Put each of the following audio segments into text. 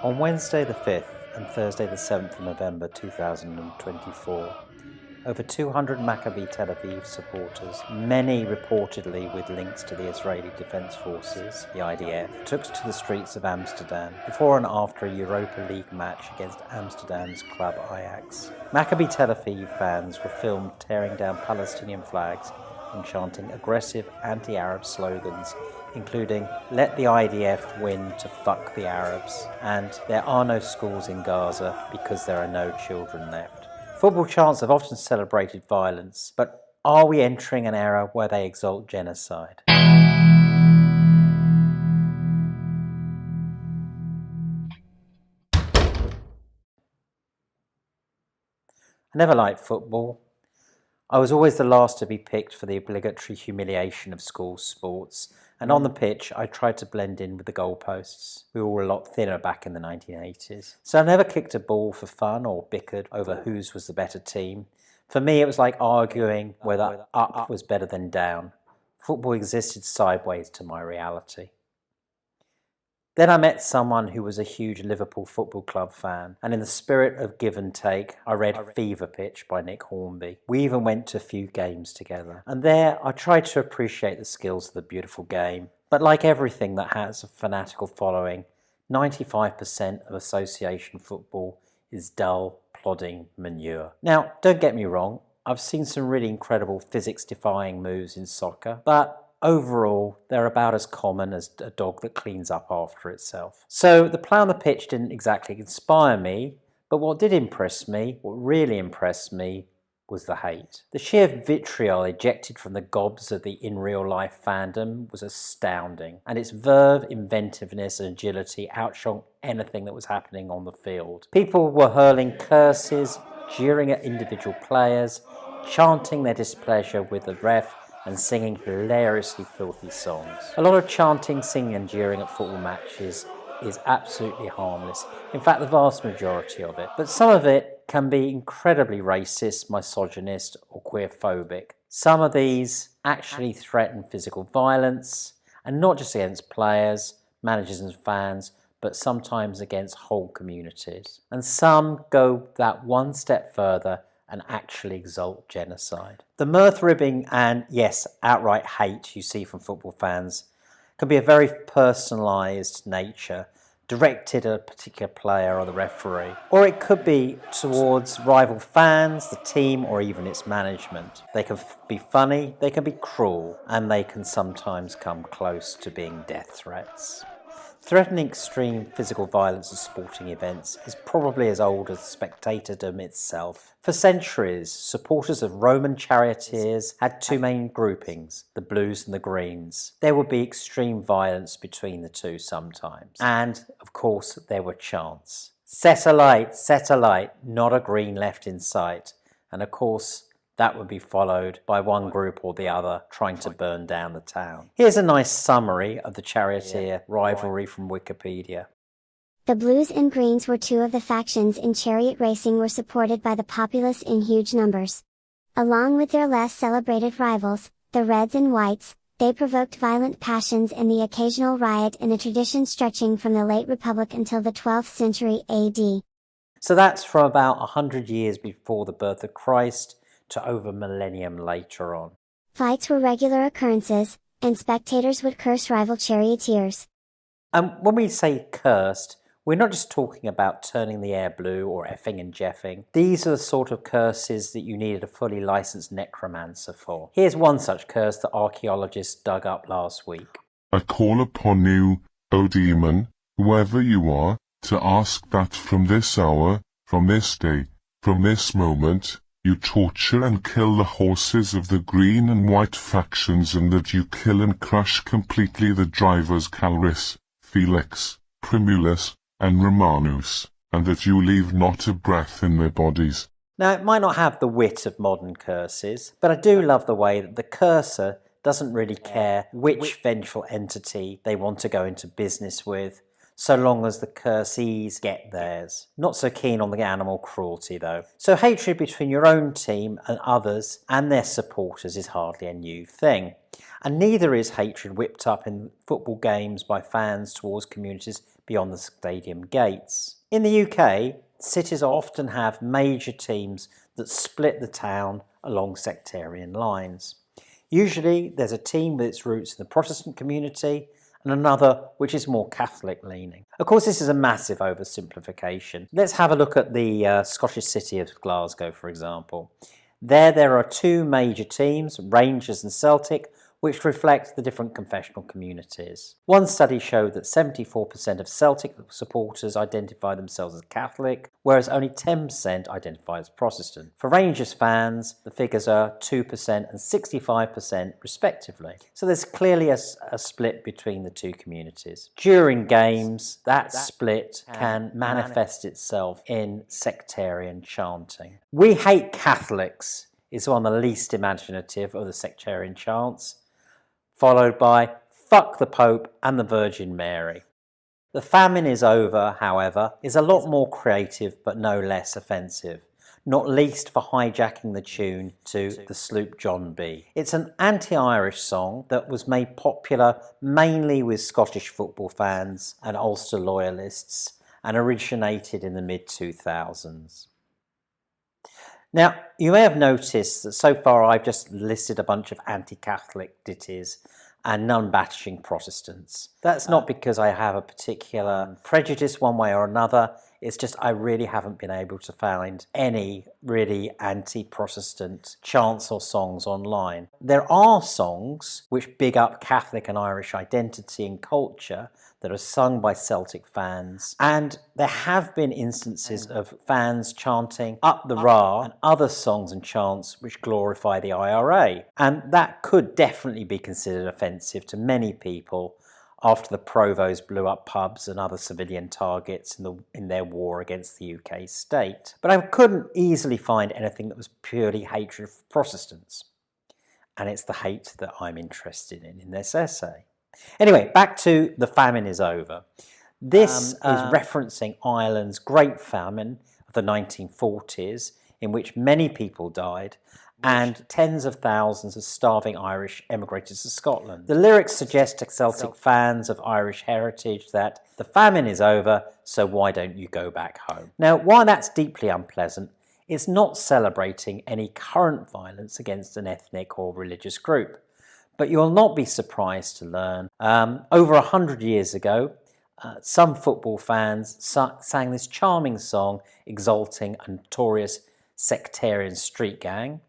On Wednesday the 5th and Thursday the 7th of November 2024, over 200 Maccabi Tel Aviv supporters, many reportedly with links to the Israeli Defense Forces, the IDF, took to the streets of Amsterdam before and after a Europa League match against Amsterdam's club Ajax. Maccabi Tel Aviv fans were filmed tearing down Palestinian flags and chanting aggressive anti-Arab slogans, including "Let the IDF win to fuck the Arabs" and "There are no schools in Gaza because there are no children left." Football chants have often celebrated violence, but are we entering an era where they exalt genocide? I never liked football. I was always the last to be picked for the obligatory humiliation of school sports, and on the pitch I tried to blend in with the goalposts. We were all a lot thinner back in the 1980s. So I never kicked a ball for fun or bickered over whose was the better team. For me it was like arguing whether up was better than down. Football existed sideways to my reality. Then I met someone who was a huge Liverpool Football Club fan, and in the spirit of give and take, I read Fever Pitch by Nick Hornby. We even went to a few games together, and there I tried to appreciate the skills of the beautiful game. But like everything that has a fanatical following, 95% of association football is dull, plodding manure. Now, don't get me wrong, I've seen some really incredible physics-defying moves in soccer, but overall, they're about as common as a dog that cleans up after itself. So the play on the pitch didn't exactly inspire me, but what did impress me, what really impressed me, was the hate. The sheer vitriol ejected from the gobs of the in-real-life fandom was astounding, and its verve, inventiveness and agility outshone anything that was happening on the field. People were hurling curses, jeering at individual players, chanting their displeasure with the ref, and singing hilariously filthy songs. A lot of chanting, singing and jeering at football matches is absolutely harmless. In fact, the vast majority of it. But some of it can be incredibly racist, misogynist or queerphobic. Some of these actually threaten physical violence, and not just against players, managers and fans, but sometimes against whole communities. And some go that one step further and actually exalt genocide. The mirth ribbing and, yes, outright hate you see from football fans can be a very personalised nature, directed at a particular player or the referee. Or it could be towards rival fans, the team, or even its management. They can be funny, they can be cruel, and they can sometimes come close to being death threats. Threatening extreme physical violence at sporting events is probably as old as spectatordom itself. For centuries, supporters of Roman charioteers had two main groupings, the blues and the greens. There would be extreme violence between the two sometimes. And, of course, there were chants. Set alight, not a green left in sight. And of course, that would be followed by one group or the other trying to burn down the town. Here's a nice summary of the charioteer rivalry from Wikipedia. The Blues and Greens were two of the factions in chariot racing were supported by the populace in huge numbers. Along with their less celebrated rivals, the Reds and Whites, they provoked violent passions and the occasional riot in a tradition stretching from the late Republic until the 12th century AD. So that's from about 100 years before the birth of Christ to over a millennium later on. Fights were regular occurrences, and spectators would curse rival charioteers. And when we say cursed, we're not just talking about turning the air blue or effing and jeffing. These are the sort of curses that you needed a fully licensed necromancer for. Here's one such curse that archaeologists dug up last week. I call upon you, O demon, whoever you are, to ask that from this hour, from this day, from this moment, you torture and kill the horses of the green and white factions, and that you kill and crush completely the drivers Calris, Felix, Primulus, and Romanus, and that you leave not a breath in their bodies. Now, it might not have the wit of modern curses, but I do love the way that the cursor doesn't really care which vengeful entity they want to go into business with, so long as the cursees get theirs. Not so keen on the animal cruelty though. So hatred between your own team and others and their supporters is hardly a new thing. And neither is hatred whipped up in football games by fans towards communities beyond the stadium gates. In the UK, cities often have major teams that split the town along sectarian lines. Usually there's a team with its roots in the Protestant community and another which is more Catholic leaning. Of course, this is a massive oversimplification. Let's have a look at the Scottish city of Glasgow, for example. There are two major teams, Rangers and Celtic, which reflect the different confessional communities. One study showed that 74% of Celtic supporters identify themselves as Catholic, whereas only 10% identify as Protestant. For Rangers fans, the figures are 2% and 65% respectively. So there's clearly a split between the two communities. During games, that split can manifest itself in sectarian chanting. "We hate Catholics" is one of the least imaginative of the sectarian chants, followed by "fuck the Pope and the Virgin Mary." "The famine is over," however, is a lot more creative but no less offensive, not least for hijacking the tune to "The Sloop John B." It's an anti-Irish song that was made popular mainly with Scottish football fans and Ulster loyalists and originated in the mid-2000s. Now, you may have noticed that so far I've just listed a bunch of anti-Catholic ditties and none bashing Protestants. That's not because I have a particular prejudice one way or another, it's just I really haven't been able to find any really anti-Protestant chants or songs online. There are songs which big up Catholic and Irish identity and culture that are sung by Celtic fans, and there have been instances of fans chanting "Up the Ra" and other songs and chants which glorify the IRA, and that could definitely be considered offensive to many people after the Provos blew up pubs and other civilian targets in their war against the UK state. But I couldn't easily find anything that was purely hatred for Protestants, and it's the hate that I'm interested in this essay. Anyway, back to "The Famine is Over." This is referencing Ireland's Great Famine of the 1940s, in which many people died and tens of thousands of starving Irish emigrated to Scotland. The lyrics suggest to Celtic fans of Irish heritage that the famine is over, so why don't you go back home? Now, while that's deeply unpleasant, it's not celebrating any current violence against an ethnic or religious group. But you'll not be surprised to learn, over 100 years ago, some football fans sang this charming song exalting a notorious sectarian street gang.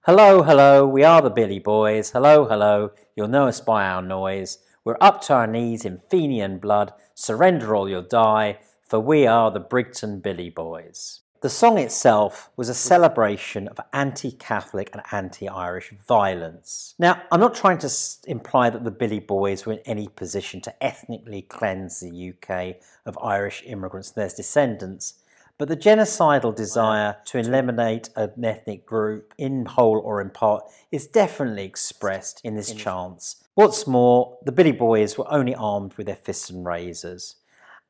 "Hello, hello, we are the Billy Boys. Hello, hello, you'll know us by our noise. We're up to our knees in Fenian blood. Surrender or you'll die, for we are the Brigton Billy Boys." The song itself was a celebration of anti-Catholic and anti-Irish violence. Now, I'm not trying to imply that the Billy Boys were in any position to ethnically cleanse the UK of Irish immigrants and their descendants, but the genocidal desire to eliminate an ethnic group, in whole or in part, is definitely expressed in this chants. What's more, the Billy Boys were only armed with their fists and razors.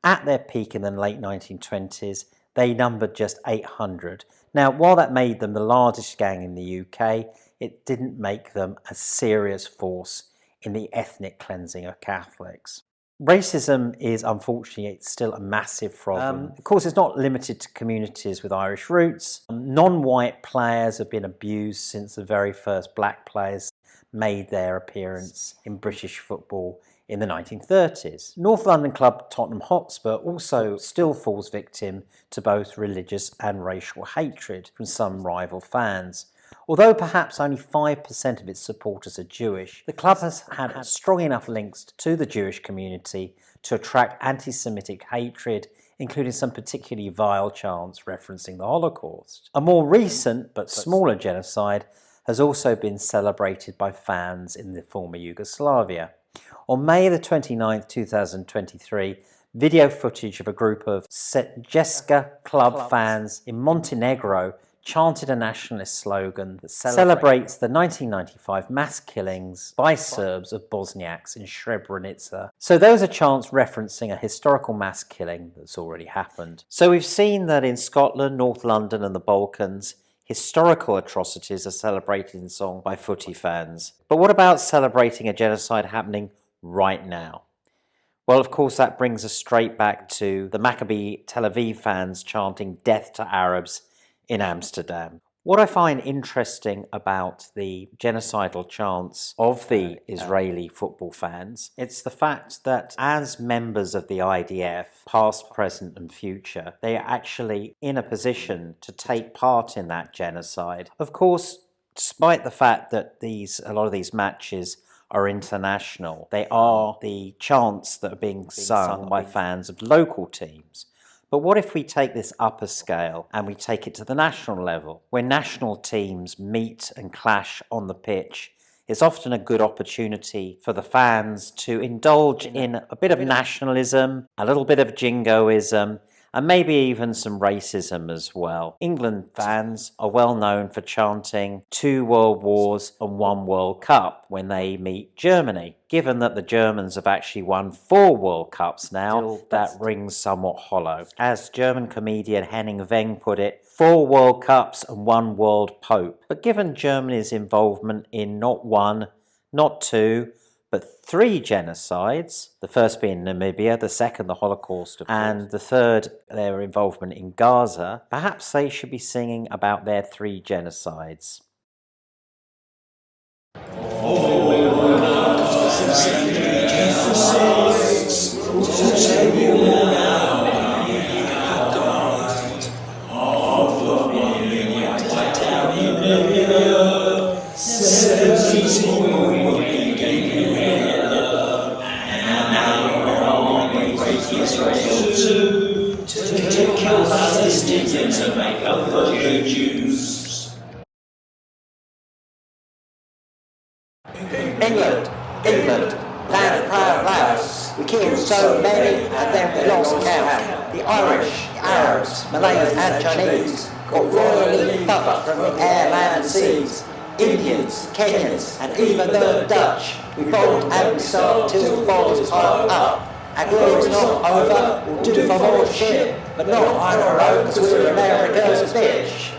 At their peak in the late 1920s, they numbered just 800. Now, while that made them the largest gang in the UK, it didn't make them a serious force in the ethnic cleansing of Catholics. Racism is, unfortunately, still a massive problem. Of course, it's not limited to communities with Irish roots. Non-white players have been abused since the very first black players made their appearance in British football in the 1930s. North London club Tottenham Hotspur also still falls victim to both religious and racial hatred from some rival fans. Although perhaps only 5% of its supporters are Jewish, the club has had strong enough links to the Jewish community to attract anti-Semitic hatred, including some particularly vile chants referencing the Holocaust. A more recent but smaller genocide has also been celebrated by fans in the former Yugoslavia. On May the 29th, 2023, video footage of a group of Setjeska club fans in Montenegro chanted a nationalist slogan that celebrates the 1995 mass killings by Serbs of Bosniaks in Srebrenica. So those are chants referencing a historical mass killing that's already happened. So we've seen that in Scotland, North London and the Balkans, historical atrocities are celebrated in song by footy fans. But what about celebrating a genocide happening right now? Well, of course, that brings us straight back to the Maccabi Tel Aviv fans chanting "Death to Arabs" in Amsterdam. What I find interesting about the genocidal chants of the Israeli football fans, it's the fact that as members of the IDF, past, present and future, they are actually in a position to take part in that genocide. Of course, despite the fact that a lot of these matches are international, they are the chants that are being sung by fans of local teams. But what if we take this upper scale and we take it to the national level? When national teams meet and clash on the pitch, it's often a good opportunity for the fans to indulge in a bit of nationalism, a little bit of jingoism, and maybe even some racism as well. England fans are well known for chanting 2 World Wars and 1 World Cup when they meet Germany. Given that the Germans have actually won 4 World Cups now, that rings somewhat hollow. As German comedian Henning Weng put it, 4 World Cups and 1 World Pope. But given Germany's involvement in not 1, not 2, but 3 genocides, the first being Namibia, the second the Holocaust, and the third their involvement in Gaza, perhaps they should be singing about their 3 genocides. To kill Palestinians and make up for the Jews. England, land of proud lads. We killed so many and then we lost count. The Irish, the Arabs, Malays and Chinese got royally fucked from the air, land and seas. Indians, Kenyans and even the Dutch. We bombed and we starved till the bodies piled up. Our glory's not over, we'll do for more shit, but not on our own because we're America's bitch.